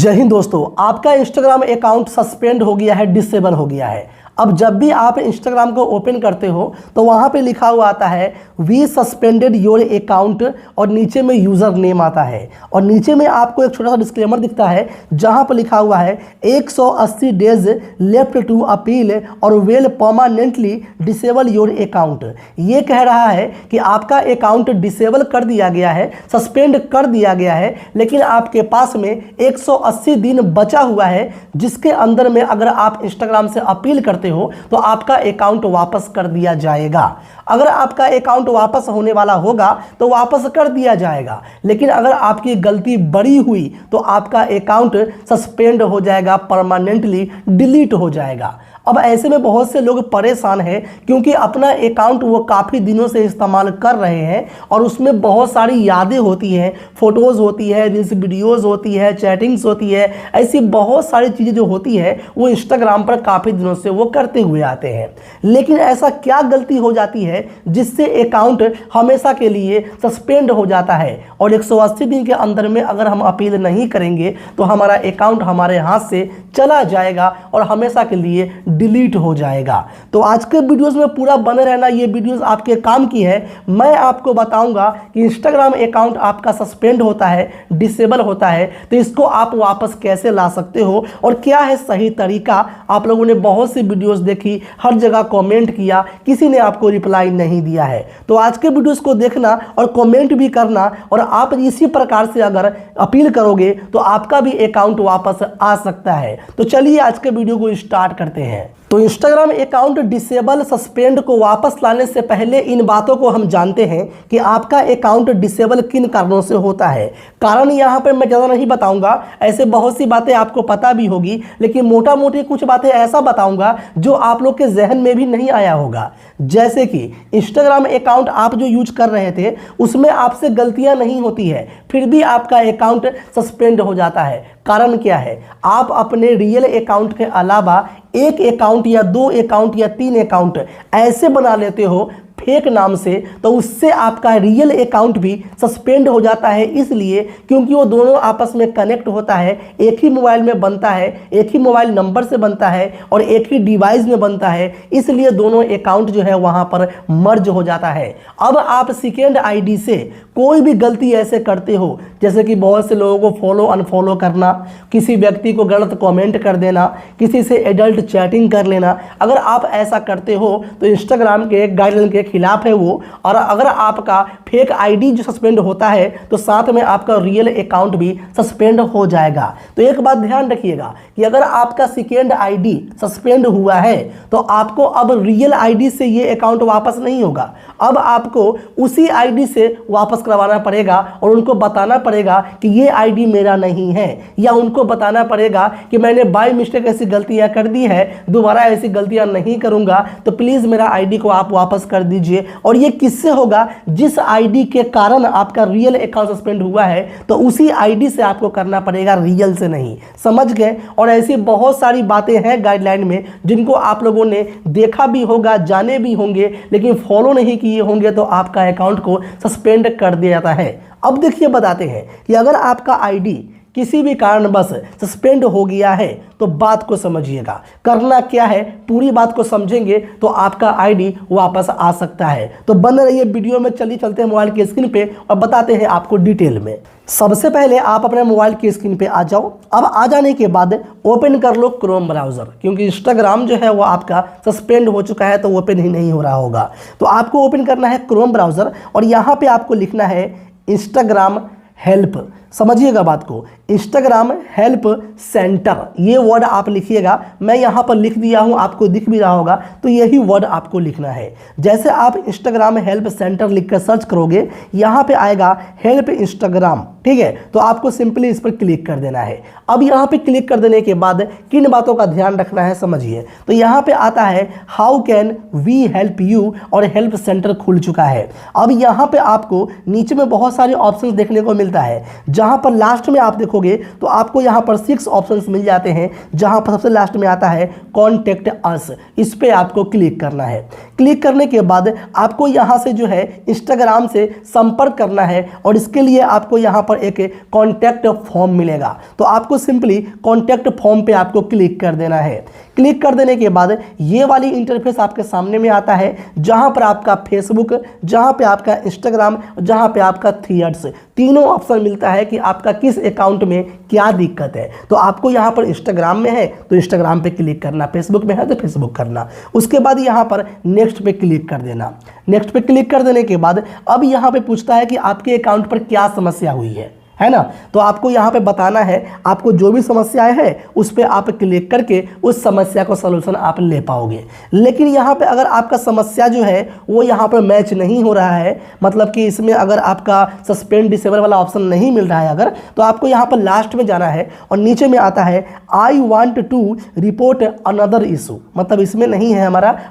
जय हिंद दोस्तों, आपका इंस्टाग्राम अकाउंट सस्पेंड हो गया है, डिसेबल हो गया है। अब जब भी आप इंस्टाग्राम को ओपन करते हो तो वहाँ पे लिखा हुआ आता है वी सस्पेंडेड योर अकाउंट और नीचे में यूज़र नेम आता है और नीचे में आपको एक छोटा सा डिस्क्लेमर दिखता है जहाँ पर लिखा हुआ है 180 डेज लेफ्ट टू अपील और well permanently disable your account. ये कह रहा है कि आपका अकाउंट डिसेबल कर दिया गया है, सस्पेंड कर दिया गया है, लेकिन आपके पास में 180 दिन बचा हुआ है जिसके अंदर में अगर आप इंस्टाग्राम से अपील करते हो तो आपका अकाउंट वापस कर दिया जाएगा। अगर आपका अकाउंट वापस होने वाला होगा तो वापस कर दिया जाएगा, लेकिन अगर आपकी गलती बड़ी हुई तो आपका अकाउंट सस्पेंड हो जाएगा, परमानेंटली डिलीट हो जाएगा। अब ऐसे में बहुत से लोग परेशान हैं क्योंकि अपना अकाउंट वो काफ़ी दिनों से इस्तेमाल कर रहे हैं और उसमें बहुत सारी यादें होती हैं, फ़ोटोज़ होती है, रील्स वीडियोज़ होती है, चैटिंग्स होती है, ऐसी बहुत सारी चीज़ें जो होती है वो इंस्टाग्राम पर काफ़ी दिनों से वो करते हुए आते हैं। लेकिन ऐसा क्या गलती हो जाती है जिससे अकाउंट हमेशा के लिए सस्पेंड हो जाता है और 180 दिन के अंदर में अगर हम अपील नहीं करेंगे तो हमारा अकाउंट हमारे हाथ से चला जाएगा और हमेशा के लिए डिलीट हो जाएगा। तो आज के वीडियोस में पूरा बने रहना, ये वीडियोस आपके काम की है। मैं आपको बताऊंगा कि इंस्टाग्राम अकाउंट आपका सस्पेंड होता है, डिसेबल होता है, तो इसको आप वापस कैसे ला सकते हो और क्या है सही तरीका। आप लोगों ने बहुत सी वीडियोस देखी, हर जगह कमेंट किया, किसी ने आपको रिप्लाई नहीं दिया है। तो आज के वीडियोस को देखना और कमेंट भी करना और आप इसी प्रकार से अगर अपील करोगे तो आपका भी अकाउंट वापस आ सकता है। तो चलिए आज के वीडियो को स्टार्ट करते हैं। तो इंस्टाग्राम अकाउंट डिसेबल सस्पेंड को वापस लाने से पहले इन बातों को हम जानते हैं कि आपका अकाउंट डिसेबल किन कारणों से होता है। कारण यहाँ पर मैं ज़्यादा नहीं बताऊंगा, ऐसे बहुत सी बातें आपको पता भी होगी, लेकिन मोटा मोटी कुछ बातें ऐसा बताऊंगा जो आप लोग के जहन में भी नहीं आया होगा। जैसे कि इंस्टाग्राम अकाउंट आप जो यूज कर रहे थे उसमें आपसे गलतियां नहीं होती है, फिर भी आपका अकाउंट सस्पेंड हो जाता है। कारण क्या है? आप अपने रियल अकाउंट के अलावा एक अकाउंट या दो अकाउंट या तीन अकाउंट ऐसे बना लेते हो फेक नाम से, तो उससे आपका रियल अकाउंट भी सस्पेंड हो जाता है। इसलिए क्योंकि वो दोनों आपस में कनेक्ट होता है, एक ही मोबाइल में बनता है, एक ही मोबाइल नंबर से बनता है और एक ही डिवाइस में बनता है, इसलिए दोनों अकाउंट जो है वहाँ पर मर्ज हो जाता है। अब आप सेकेंड आईडी से कोई भी गलती ऐसे करते हो, जैसे कि बहुत से लोगों को फॉलो अनफॉलो करना, किसी व्यक्ति को गलत कमेंट कर देना, किसी से एडल्ट चैटिंग कर लेना, अगर आप ऐसा करते हो तो इंस्टाग्राम के गाइडलाइन के खिलाफ है वो। और अगर आपका फेक आईडी जो सस्पेंड होता है तो साथ में आपका रियल अकाउंट भी सस्पेंड हो जाएगा। तो एक बात ध्यान रखिएगा कि अगर आपका सेकेंड आईडी सस्पेंड हुआ है तो आपको अब रियल आईडी से ये अकाउंट वापस नहीं होगा। अब आपको उसी आईडी से वापस करवाना पड़ेगा और उनको बताना पड़ेगा कि ये आईडी मेरा नहीं है, या उनको बताना पड़ेगा कि मैंने बाय मिस्टेक ऐसी गलतियां कर दी है, दोबारा ऐसी गलतियां नहीं करूंगा, तो प्लीज मेरा आईडी को आप वापस कर दीजिए। और ये किससे होगा? जिस आईडी के कारण आपका रियल अकाउंट सस्पेंड हुआ है तो उसी आईडी से आपको करना पड़ेगा, रियल से नहीं। समझ गए? और ऐसी बहुत सारी बातें हैं गाइडलाइन में जिनको आप लोगों ने देखा भी होगा, जाने भी होंगे, लेकिन फॉलो नहीं किए होंगे तो आपका अकाउंट को सस्पेंड कर दिया जाता है। अब देखिए बताते हैं कि अगर आपका आईडी किसी भी कारणवश सस्पेंड हो गया है तो बात को समझिएगा। करना क्या है, पूरी बात को समझेंगे तो आपका आईडी वापस आ सकता है। तो बने रहिए वीडियो में। चलिए चलते हैं मोबाइल की स्क्रीन पे और बताते हैं आपको डिटेल में। सबसे पहले आप अपने मोबाइल की स्क्रीन पे आ जाओ। अब आ जाने के बाद ओपन कर लो क्रोम ब्राउज़र, क्योंकि इंस्टाग्राम जो है वो आपका सस्पेंड हो चुका है तो ओपन ही नहीं हो रहा होगा। तो आपको ओपन करना है क्रोम ब्राउज़र और यहाँ पे आपको लिखना है इंस्टाग्राम हेल्प। समझिएगा बात को, इंस्टाग्राम हेल्प सेंटर, ये वर्ड आप लिखिएगा। मैं यहाँ पर लिख दिया हूँ, आपको दिख भी रहा होगा, तो यही वर्ड आपको लिखना है। जैसे आप इंस्टाग्राम हेल्प सेंटर लिखकर सर्च करोगे, यहाँ पे आएगा हेल्प इंस्टाग्राम, ठीक है? तो आपको सिंपली इस पर क्लिक कर देना है। अब यहाँ पे क्लिक कर देने के बाद किन बातों का ध्यान रखना है समझिए। तो यहाँ पे आता है how can we help you और हेल्प सेंटर खुल चुका है। अब यहाँ पे आपको नीचे में बहुत सारे ऑप्शन देखने को मिलता है। जहां पर लास्ट में आप देखोगे तो आपको यहां पर 6 ऑप्शंस मिल जाते हैं, जहां पर सबसे लास्ट में आता है कॉन्टेक्ट अस। इस पे आपको क्लिक करना है। क्लिक करने के बाद आपको यहां से जो है इंस्टाग्राम से संपर्क करना है और इसके लिए आपको यहां पर एक कॉन्टैक्ट फॉर्म मिलेगा। तो आपको सिंपली कॉन्टैक्ट फॉर्म पे आपको क्लिक कर देना है। क्लिक कर देने के बाद ये वाली इंटरफेस आपके सामने में आता है, जहां पर आपका फेसबुक, जहां पे आपका इंस्टाग्राम, जहां पे आपका थ्रेड्स, तीनों ऑप्शन मिलता है कि आपका किस अकाउंट में क्या दिक्कत है। तो आपको यहां पर इंस्टाग्राम में है तो इंस्टाग्राम पे क्लिक करना, फेसबुक में है तो फेसबुक करना। उसके बाद यहां पर नेक्स्ट पे क्लिक कर देना। नेक्स्ट पे क्लिक कर देने के बाद अब यहां पे पूछता है कि आपके अकाउंट पर क्या समस्या हुई है ना। तो आपको यहाँ पे बताना है, आपको जो भी समस्याएं है उस पर आप क्लिक करके उस समस्या को सलूशन आप ले पाओगे। लेकिन यहाँ पे अगर आपका समस्या जो है वो यहाँ पर मैच नहीं हो रहा है, मतलब कि इसमें अगर आपका सस्पेंड डिसेबल वाला ऑप्शन नहीं मिल रहा है अगर, तो आपको यहाँ पर लास्ट में जाना है और नीचे में आता है I want to report another issue, मतलब इसमें नहीं है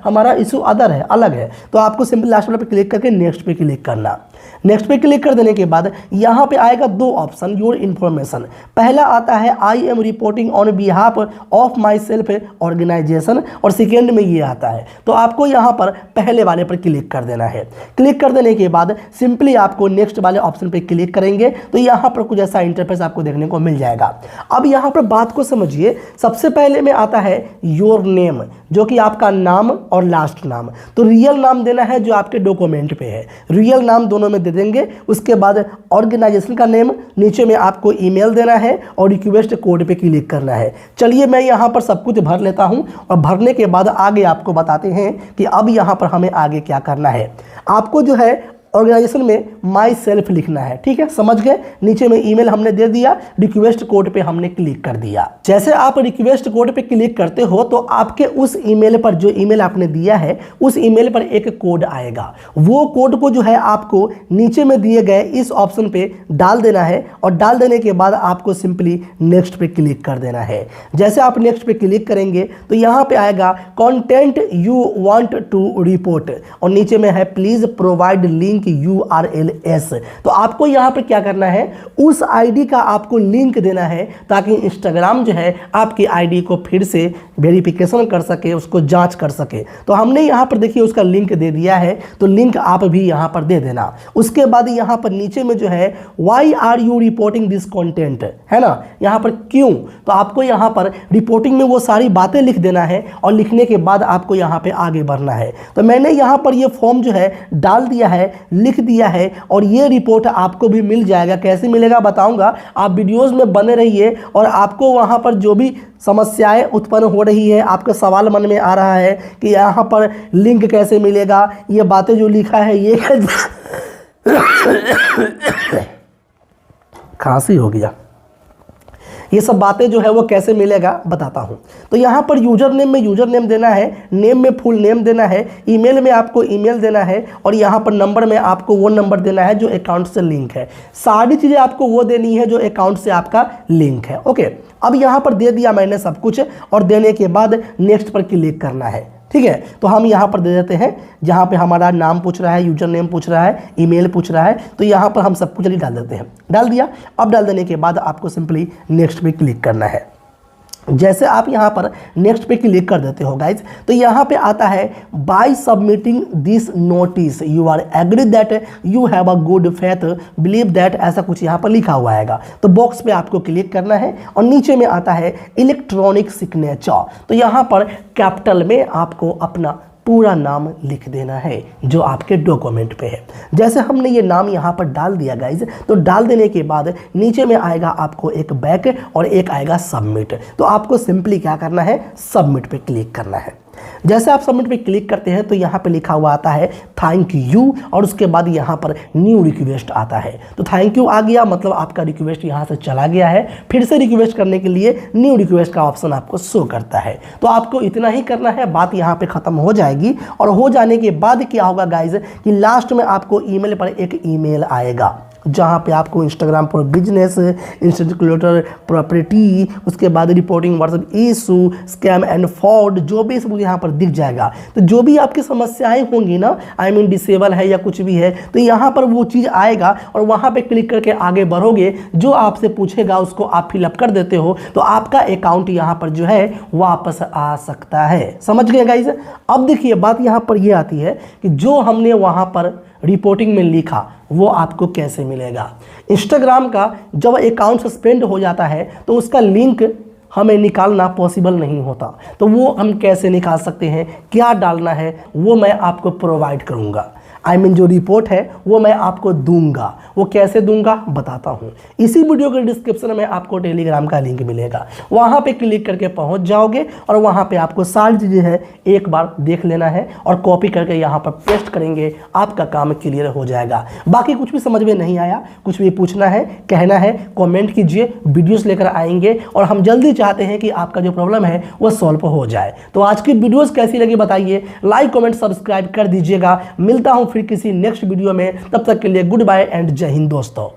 हमारा इशू अदर है, अलग है। तो आपको सिंपल लास्ट वाले पे क्लिक करके नेक्स्ट पे क्लिक करना। नेक्स्ट पे क्लिक कर देने के बाद यहाँ पे आएगा 2 ऑप्शन, योर इन्फॉर्मेशन। पहला आता है I am reporting on behalf of myself organisation, और सेकेंड में ये आता है। तो आपको यहाँ पर पहले वाले पर क्लिक कर देना है। क्लिक कर देने के बाद सिंपली आपको नेक्स्ट वाले ऑप्शन पे क्लिक करेंगे तो यहाँ पर कुछ ऐसा इंटरफेस आपको देखने को मिल जाएगा। अब यहाँ पर बात को समझिए, सबसे पहले में आता है योर नेम, जो कि आपका नाम और लास्ट नाम। तो रियल नाम देना है जो आपके डॉक्यूमेंट पे है, रियल नाम दोनों में दे देंगे। उसके बाद ऑर्गेनाइजेशन का नेम, नीचे में आपको ईमेल देना है और रिक्वेस्ट कोड पे क्लिक करना है। चलिए मैं यहाँ पर सब कुछ भर लेता हूँ और भरने के बाद आगे आपको बताते हैं कि अब यहाँ पर हमें आगे क्या करना है। आपको जो है ऑर्गेनाइजेशन में माई सेल्फ लिखना है, ठीक है, समझ गए। नीचे में ईमेल हमने दे दिया, रिक्वेस्ट कोड पे हमने क्लिक कर दिया। जैसे आप रिक्वेस्ट कोड पे क्लिक करते हो तो आपके उस ईमेल पर, जो ईमेल आपने दिया है उस ईमेल पर एक कोड आएगा। वो कोड को जो है आपको नीचे में दिए गए इस ऑप्शन पे डाल देना है और डाल देने के बाद आपको सिंपली नेक्स्ट पे क्लिक कर देना है। जैसे आप नेक्स्ट पे क्लिक करेंगे तो यहाँ पे आएगा content you want to report और नीचे में है प्लीज प्रोवाइड लिंक URLs। तो आपको यहां पर क्या करना है, उस आईडी का आपको लिंक देना है ताकि इंस्टाग्राम जो है आपकी आईडी को फिर से वेरिफिकेशन कर सके, उसको जांच कर सके। तो हमने यहां पर देखिए उसका लिंक दे दिया है, तो लिंक आप भी यहां पर दे देना। उसके बाद यहां पर नीचे में जो है why are you reporting this content, है ना, यहां पर क्यों, तो आपको यहां पर रिपोर्टिंग में वो सारी बातें लिख देना है और लिखने के बाद आपको यहां पे आगे बढ़ना है। तो मैंने यहां पर ये फॉर्म जो है डाल दिया है, लिख दिया है और ये रिपोर्ट आपको भी मिल जाएगा। कैसे मिलेगा बताऊंगा, आप वीडियोस में बने रहिए और आपको वहां पर जो भी समस्याएं उत्पन्न हो रही है, आपका सवाल मन में आ रहा है कि यहाँ पर लिंक कैसे मिलेगा, ये बातें जो लिखा है ये खांसी हो गया, ये सब बातें जो है वो कैसे मिलेगा बताता हूँ। तो यहाँ पर यूजर नेम में यूजर नेम देना है, नेम में फुल नेम देना है, ईमेल में आपको ईमेल देना है और यहाँ पर नंबर में आपको वो नंबर देना है जो अकाउंट से लिंक है। सारी चीज़ें आपको वो देनी है जो अकाउंट से आपका लिंक है। ओके, अब यहाँ पर दे दिया मैंने सब कुछ और देने के बाद नेक्स्ट पर क्लिक करना है, ठीक है। तो हम यहाँ पर दे देते हैं, जहाँ पे हमारा नाम पूछ रहा है, यूजर नेम पूछ रहा है, ईमेल पूछ रहा है, तो यहाँ पर हम सब कुछ डाल देते हैं। डाल दिया। अब डाल देने के बाद आपको सिंपली नेक्स्ट पे क्लिक करना है। जैसे आप यहाँ पर नेक्स्ट पे क्लिक कर देते हो गाइज, तो यहाँ पे आता है by submitting this notice you are agree that you have a good faith believe that, ऐसा कुछ यहाँ पर लिखा हुआ आएगा। तो बॉक्स पे आपको क्लिक करना है और नीचे में आता है इलेक्ट्रॉनिक सिग्नेचर। तो यहाँ पर कैपिटल में आपको अपना पूरा नाम लिख देना है जो आपके डॉक्यूमेंट पे है। जैसे हमने ये नाम यहाँ पर डाल दिया गाइज, तो डाल देने के बाद नीचे में आएगा आपको एक बैक और एक आएगा सबमिट। तो आपको सिंपली क्या करना है, सबमिट पे क्लिक करना है। जैसे आप सबमिट पे क्लिक करते हैं तो यहाँ पे लिखा हुआ आता है थैंक यू और उसके बाद यहाँ पर न्यू रिक्वेस्ट आता है। तो थैंक यू आ गया, मतलब आपका रिक्वेस्ट यहाँ से चला गया है। फिर से रिक्वेस्ट करने के लिए न्यू रिक्वेस्ट का ऑप्शन आपको शो करता है। तो आपको इतना ही करना है, बात यहाँ पे खत्म हो जाएगी। और हो जाने के बाद क्या होगा गाइज कि लास्ट में आपको ईमेल पर एक ईमेल आएगा। जहाँ पे आपको इंस्टाग्राम पर बिजनेस, इंस्टेंट क्रिएटर, प्रॉपर्टी, उसके बाद reporting WhatsApp issue, scam and fraud, जो भी सब यहाँ पर दिख जाएगा। तो जो भी आपकी समस्याएं होंगी ना, आई मीन डिसेबल है या कुछ भी है, तो यहाँ पर वो चीज़ आएगा और वहाँ पे क्लिक करके आगे बढ़ोगे, जो आपसे पूछेगा उसको आप फिलअप कर देते हो, तो आपका अकाउंट यहाँ पर जो है वापस आ सकता है। समझ गए गाइस? अब देखिए बात यहाँ पर ये आती है कि जो हमने वहाँ पर रिपोर्टिंग में लिखा वो आपको कैसे मिलेगा। इंस्टाग्राम का जब अकाउंट सस्पेंड हो जाता है तो उसका लिंक हमें निकालना पॉसिबल नहीं होता, तो वो हम कैसे निकाल सकते हैं, क्या डालना है, वो मैं आपको प्रोवाइड करूँगा। आई मीन जो रिपोर्ट है वो मैं आपको दूंगा। वो कैसे दूंगा बताता हूँ। इसी वीडियो के डिस्क्रिप्शन में आपको टेलीग्राम का लिंक मिलेगा, वहाँ पे क्लिक करके पहुँच जाओगे और वहाँ पे आपको सारी चीज़ें है एक बार देख लेना है और कॉपी करके यहाँ पर पेस्ट करेंगे, आपका काम क्लियर हो जाएगा। बाकी कुछ भी समझ में नहीं आया, कुछ भी पूछना है, कहना है, कॉमेंट कीजिए, वीडियोज़ लेकर आएंगे और हम जल्दी चाहते हैं कि आपका जो प्रॉब्लम है वो सॉल्व हो जाए। तो आज की वीडियोज़ कैसी लगी बताइए, लाइक कमेंट सब्सक्राइब कर दीजिएगा। मिलता हूँ फिर किसी नेक्स्ट वीडियो में, तब तक के लिए गुड बाय एंड जय हिंद दोस्तों।